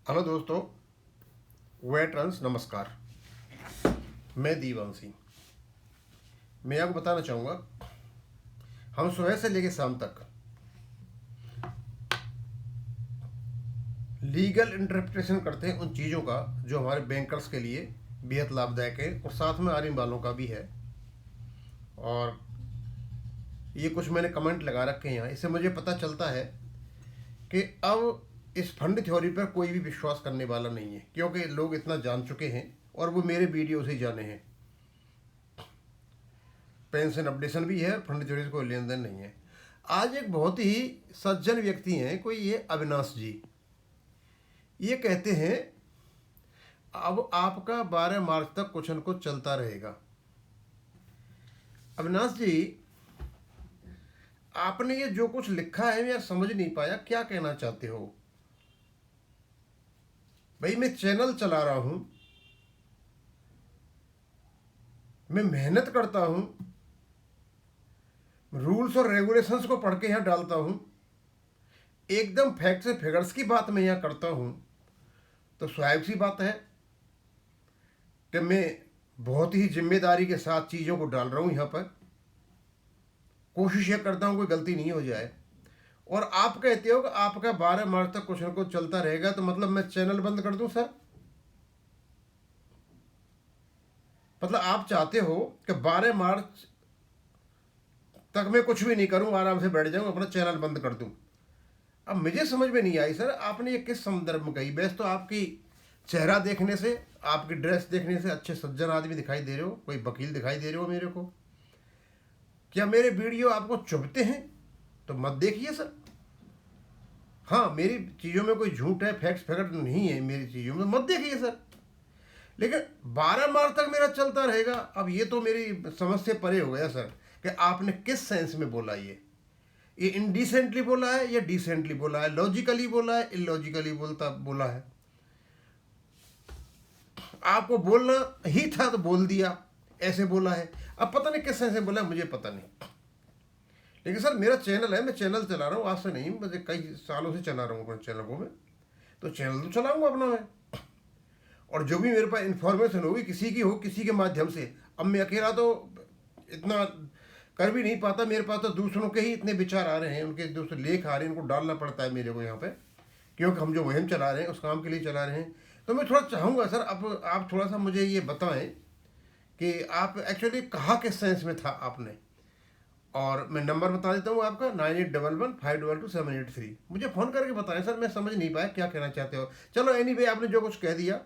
Hello दोस्तों, veterans नमस्कार। मैं दीवांशी। मैं आपको बताना चाहूँगा, हम सुबह से लेकर शाम तक लीगल इंटरप्रिटेशन करते हैं उन चीज़ों का जो हमारे बैंकर्स के लिए बेहद लाभदायक है और साथ में आने वालों का भी है। और ये कुछ मैंने कमेंट लगा रखे हैं यहाँ, इससे मुझे पता चलता है कि अब इस फंड थ्योरी पर कोई भी विश्वास करने वाला नहीं है, क्योंकि लोग इतना जान चुके हैं और वो मेरे वीडियो से ही जाने हैं। पेंशन अपडेशन भी है, फंड थ्योरी से कोई लेन देन नहीं है। आज एक बहुत ही सज्जन व्यक्ति हैं, कोई ये अविनाश जी, ये कहते हैं अब आपका 12 मार्च तक कुछ न कुछ चलता रहेगा। अविनाश जी, आपने ये जो कुछ लिखा है मैं समझ नहीं पाया, क्या कहना चाहते हो? भाई, मैं चैनल चला रहा हूं, मैं मेहनत करता हूं, रूल्स और रेगुलेशंस को पढ़ के यहाँ डालता हूं, एकदम फैक्ट से फिगर्स की बात मैं यहाँ करता हूं, तो स्वाभाविक सी बात है कि मैं बहुत ही जिम्मेदारी के साथ चीज़ों को डाल रहा हूँ यहाँ पर। कोशिश ये करता हूँ कोई गलती नहीं हो जाए। और आप कहते हो कि आपका 12 मार्च तक कुछ न कुछ चलता रहेगा, तो मतलब मैं चैनल बंद कर दूं सर? मतलब आप चाहते हो कि 12 मार्च तक मैं कुछ भी नहीं करूं, आराम से बैठ जाऊं, अपना चैनल बंद कर दूं? अब मुझे समझ में नहीं आई सर, आपने ये किस संदर्भ में कही? वैसे तो आपकी चेहरा देखने से, आपकी ड्रेस देखने से अच्छे सज्जन आदमी दिखाई दे रहे हो, कोई वकील दिखाई दे रहे हो मेरे को। क्या मेरे वीडियो आपको चुभते हैं? तो मत देखिए सर। हाँ, मेरी चीज़ों में कोई झूठ है, फैक्ट्स फैक्ट नहीं है मेरी चीज़ों में, मत देखिए सर। लेकिन 12 मार्च तक मेरा चलता रहेगा, अब ये तो मेरी समझ से परे हो गया सर कि आपने किस सेंस में बोला। ये इनडिसेंटली बोला है या डिसेंटली बोला है, लॉजिकली बोला है, इलॉजिकली बोला है? आपको बोलना ही था तो बोल दिया, ऐसे बोला है। अब पता नहीं किस सेंस में बोला है, मुझे पता नहीं। लेकिन सर, मेरा चैनल है, मैं चैनल चला रहा हूँ, आज से नहीं, मुझे कई सालों से चला रहा हूँ अपने चैनल को मैं, तो चैनल तो चलाऊंगा अपना मैं। और जो भी मेरे पास इन्फॉर्मेशन होगी, किसी की हो, किसी के माध्यम से, अब मैं अकेला तो इतना कर भी नहीं पाता, मेरे पास तो दूसरों के ही इतने विचार आ रहे हैं, उनके दूसरे लेख आ रहे हैं, उनको डालना पड़ता है मेरे को यहाँ पे, क्योंकि हम जो मुहिम चला रहे हैं उस काम के लिए चला रहे हैं। तो मैं थोड़ा चाहूँगा सर, अब आप थोड़ा सा मुझे ये बताएं कि आप एक्चुअली कहा किस सेंस में था आपने। और मैं नंबर बता देता हूँ आपका, 9811522783। मुझे फ़ोन करके बताएं सर, मैं समझ नहीं पाया क्या कहना चाहते हो। चलो एनीवे, आपने जो कुछ कह दिया,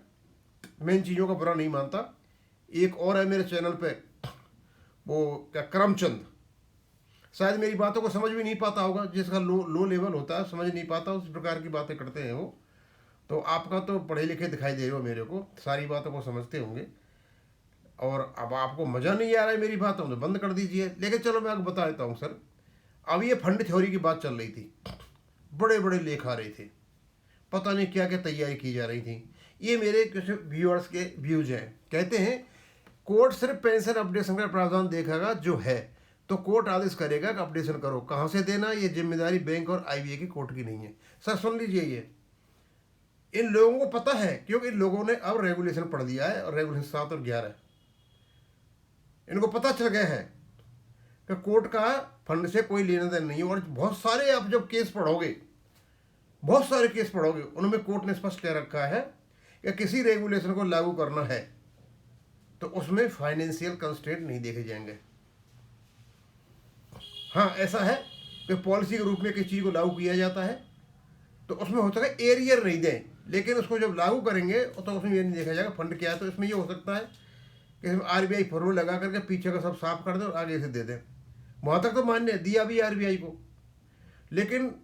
मैं इन चीज़ों का बुरा नहीं मानता। एक और है मेरे चैनल पे, वो क्या करमचंद, शायद मेरी बातों को समझ भी नहीं पाता होगा, जिसका लो लेवल होता है, समझ नहीं पाता, उस प्रकार की बातें करते हैं वो। तो आपका तो पढ़े लिखे दिखाई दे रहे हो मेरे को, सारी बातों को समझते होंगे, और अब आपको मज़ा नहीं आ रहा है मेरी बातों तो बंद कर दीजिए। लेकिन चलो मैं आपको बता देता हूँ सर, अब ये फंड थ्योरी की बात चल रही थी, बड़े बड़े लेख आ रहे थे, पता नहीं क्या क्या तैयारी की जा रही थी। ये मेरे कुछ व्यूअर्स के व्यूज हैं, कहते हैं कोर्ट सिर्फ पेंशन अपडेशन का प्रावधान देखेगा जो है, तो कोर्ट आदेश करेगा कि अपडेशन करो, कहाँ से देना, ये जिम्मेदारी बैंक और आईबीए की कोर्ट की नहीं है। सर सुन लीजिए, ये इन लोगों को पता है, क्योंकि इन लोगों ने अब रेगुलेशन पढ़ दिया है, और रेगुलेशन 7 और 11, इनको पता चल गया है कि कोर्ट का फंड से कोई लेना देना नहीं है। और बहुत सारे आप जब केस पढ़ोगे, बहुत सारे केस पढ़ोगे, उनमें कोर्ट ने स्पष्ट कह रखा है कि किसी रेगुलेशन को लागू करना है तो उसमें फाइनेंशियल कंस्ट्रेंट नहीं देखे जाएंगे। हाँ, ऐसा है कि पॉलिसी के रूप में किसी चीज़ को लागू किया जाता है तो उसमें हो सकता है एरियर नहीं दें, लेकिन उसको जब लागू करेंगे तो उसमें ये नहीं देखा जाएगा फंड क्या है। तो इसमें ये हो सकता है कि आरबीआई फरोल लगा करके पीछे का सब साफ कर दे और आगे से दे दें, वहाँ तक तो मान्य दिया भी आरबीआई को। लेकिन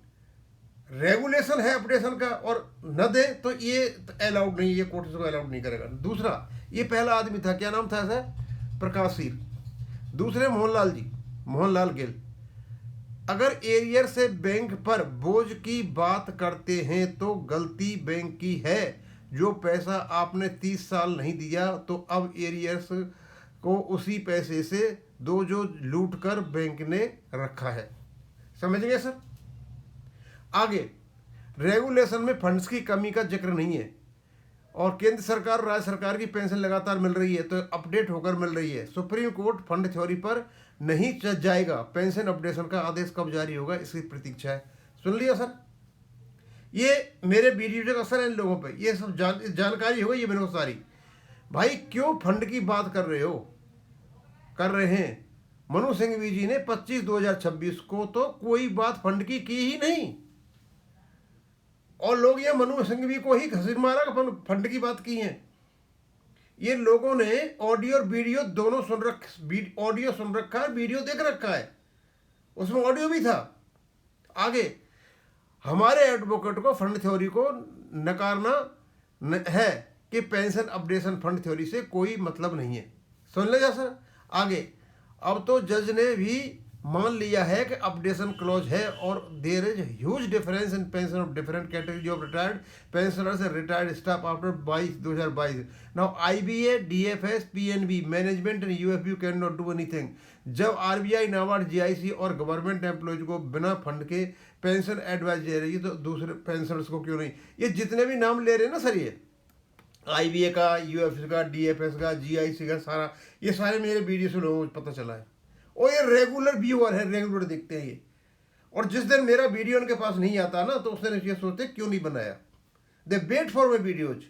रेगुलेशन है अपडेशन का और न दे तो ये अलाउड नहीं, ये कोर्ट इसको अलाउड नहीं करेगा। दूसरा, ये पहला आदमी था, क्या नाम था ऐसा, प्रकाश सिर। दूसरे मोहनलाल जी, मोहनलाल गिल। अगर एरियर से बैंक पर बोझ की बात करते हैं तो गलती बैंक की है। जो पैसा आपने 30 साल नहीं दिया तो अब एरियर्स को उसी पैसे से दो जो लूट कर बैंक ने रखा है। समझ गए सर? आगे, रेगुलेशन में फंड्स की कमी का जिक्र नहीं है, और केंद्र सरकार राज्य सरकार की पेंशन लगातार मिल रही है, तो अपडेट होकर मिल रही है। सुप्रीम कोर्ट फंड थ्योरी पर नहीं जाएगा, पेंशन अपडेशन का आदेश कब जारी होगा, इसकी प्रतीक्षा है। सुन लिया सर, ये मेरे वीडियो का असर है इन लोगों पे, ये सब जानकारी हो गई ये मेरे को सारी। भाई क्यों फंड की बात कर रहे हो, कर रहे हैं? मनु सिंघवी जी ने 25/2026 को तो कोई बात फंड की ही नहीं, और लोग ये मनु सिंघवी को ही घसीट मारा फंड की बात की है। ये लोगों ने ऑडियो और वीडियो दोनों ऑडियो सुन रखा है, वीडियो देख रखा है, उसमें ऑडियो भी था। आगे हमारे एडवोकेट को फंड थ्योरी को नकारना है कि पेंशन अपडेशन फंड थ्योरी से कोई मतलब नहीं है। सुन ले जा सर आगे। अब तो जज ने भी मान लिया है कि अपडेशन क्लॉज है, और there is huge difference in pension of different category of retired pensioners and retired staff after 2022। Now IBA, DFS, PNB, management and UFU can not do anything. जब आरबीआई, नाबार्ड, जीआईसी और government employees को बिना fund के pension advice दे रही है, तो दूसरे pensioners को क्यों नहीं? ये जितने भी नाम ले रहे हैं ना सर, ये आईबीए का, यूएफएस का, डीएफएस का, जीआईसी का, सारा ये सारे मेरे वीडियो से लोगों को पता चला है, और ये रेगुलर व्यूअर है, रेगुलर देखते हैं ये। और जिस दिन मेरा वीडियो उनके पास नहीं आता ना, तो उस दिन ये सोचते क्यों नहीं बनाया। दे वेट फॉर माई वीडियोज।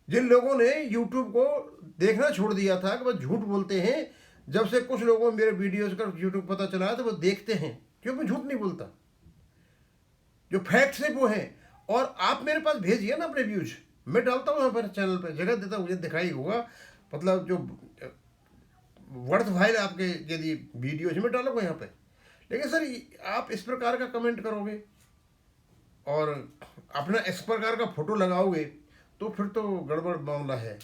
जिन लोगों ने यूट्यूब को देखना छोड़ दिया था कि वह झूठ बोलते हैं, जब से कुछ लोगों को मेरे वीडियोज का यूट्यूब पता चला है, तो वो देखते हैं, क्यों मैं झूठ नहीं बोलता, जो फैक्ट्स है वो है। और आप मेरे पास भेजिए ना अपने व्यूज, मैं डालता हूँ यहाँ पर चैनल पर, जगह देता हूँ, मुझे दिखाई होगा, मतलब जो वर्थ वाइल आपके यदि वीडियो में डालोगे यहाँ पे। लेकिन सर आप इस प्रकार का कमेंट करोगे और अपना इस प्रकार का फोटो लगाओगे, तो फिर तो गड़बड़ मामला है।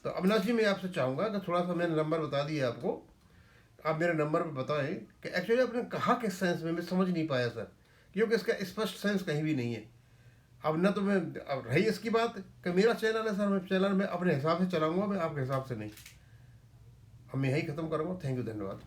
तो अविनाश जी, मैं आपसे चाहूँगा कि थोड़ा सा मैंने नंबर बता दिया आपको, आप मेरे नंबर पे बताएं कि एक्चुअली आपने कहा किस सेंस में, मैं समझ नहीं पाया सर, क्योंकि इसका स्पष्ट सेंस कहीं भी नहीं है। अब ना तो मैं, अब रही इसकी बात कि मेरा चैनल है सर, मैं चैनल में अपने हिसाब से चलाऊँगा, मैं आपके हिसाब से नहीं। अब मैं यही ख़त्म करूँगा। थैंक यू, धन्यवाद।